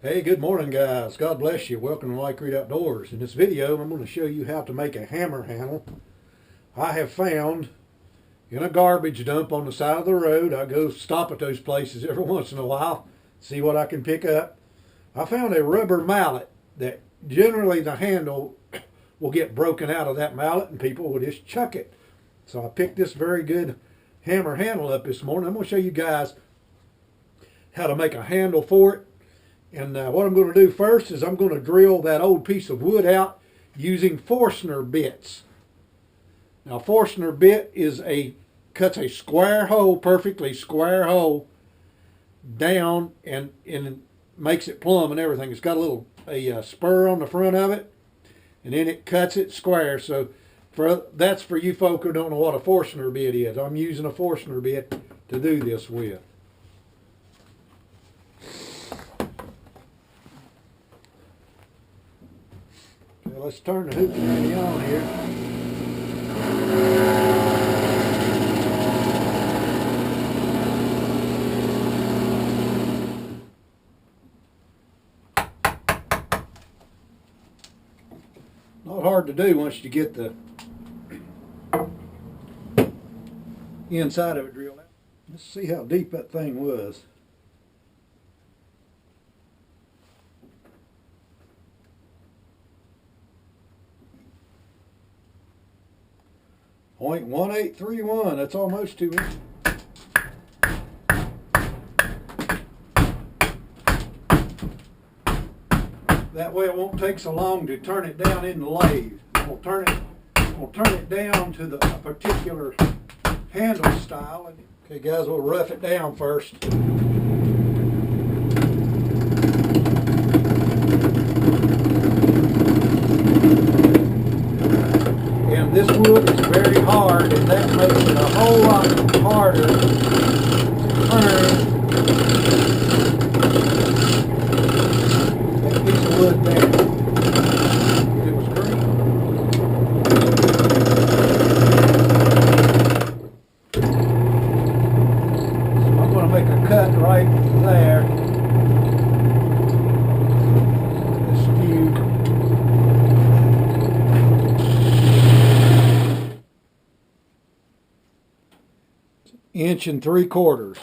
Hey, good morning guys. God bless you. Welcome to Mike Reed Outdoors. In this video, I'm going to show you how to make a hammer handle. I have found in a garbage dump on the side of the road. I go stop at those places every once in a while, see what I can pick up. I found a rubber mallet that generally the handle will get broken out of that mallet and people will just chuck it. So I picked this very good hammer handle up this morning. I'm going to show you guys how to make a handle for it. And what I'm going to do first is I'm going to drill that old piece of wood out using Forstner bits. Now Forstner bit cuts a square hole, perfectly square hole down and makes it plumb and everything. It's got a spur on the front of it, and then it cuts it square. So that's for you folk who don't know what a Forstner bit is. I'm using a Forstner bit to do this with. Let's turn the hooky on here. Not hard to do once you get the inside of it drilled out. Let's see how deep that thing was. .1831, that's almost 2 inches. That way it won't take so long to turn it down in the lathe. We'll turn it down to the particular handle style. Okay guys, we'll rough it down first. This wood is very hard, and that makes it a whole lot harder to turn that piece of wood there. If it was green. So I'm going to make a cut right there. This few. Inch and 3/4.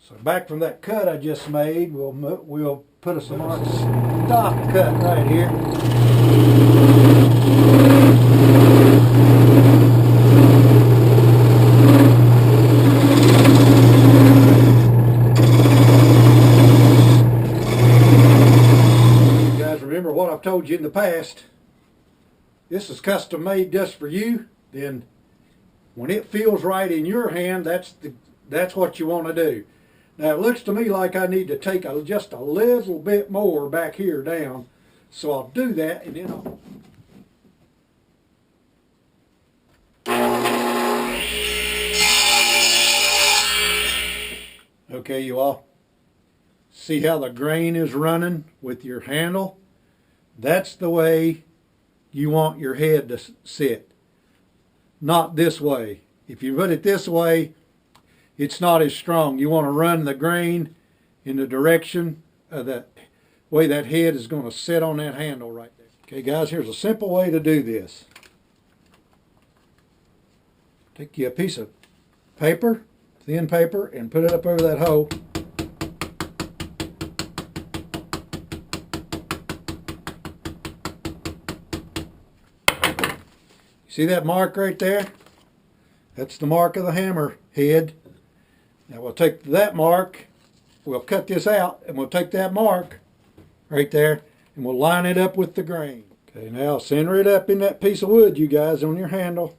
So back from that cut I just made, we'll put a smart stop cut right here. You guys remember what I've told you in the past. This is custom made just for you. Then when it feels right in your hand, that's what you want to do. Now it looks to me like I need to take just a little bit more back here down. So I'll do that and then Okay, you all. See how the grain is running with your handle? That's the way you want your head to sit. Not this way. If you put it this way, it's not as strong. You want to run the grain in the direction of that way that head is going to sit on that handle right there. Okay guys, here's a simple way to do this. Take you a piece of paper, thin paper, and put it up over that hole. See that mark right there? That's the mark of the hammer head. Now we'll take that mark, we'll cut this out, and we'll take that mark right there, and we'll line it up with the grain. Okay, now center it up in that piece of wood, you guys, on your handle.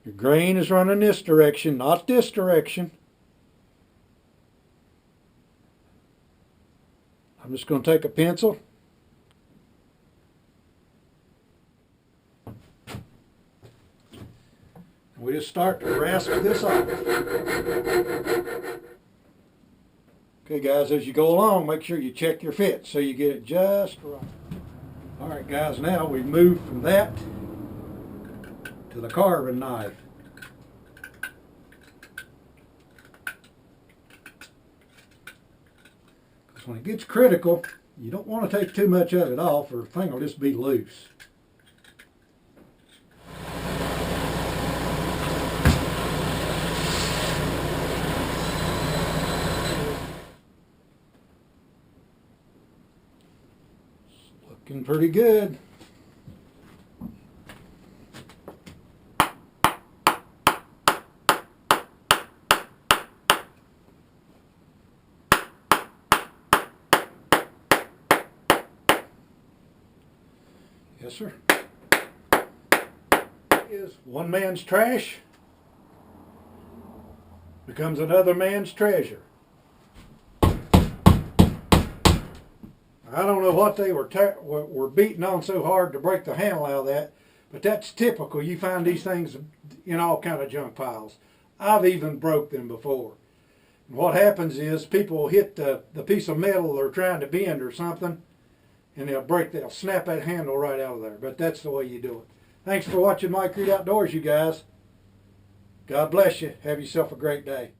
Your grain is running this direction, not this direction. I'm just going to take a pencil. We just start to rasp this off. Okay guys, as you go along, make sure you check your fit so you get it just right. Alright guys, now we move from that to the carving knife. when it gets critical, you don't want to take too much of it off or the thing will just be loose. It's looking pretty good. Yes, sir. Is one man's trash becomes another man's treasure. I don't know what they were beating on so hard to break the handle out of that, but that's typical. You find these things in all kind of junk piles. I've even broke them before. And what happens is people hit the piece of metal they're trying to bend or something, and they'll snap that handle right out of there. But that's the way you do it. Thanks for watching Mike Reed Outdoors, you guys. God bless you. Have yourself a great day.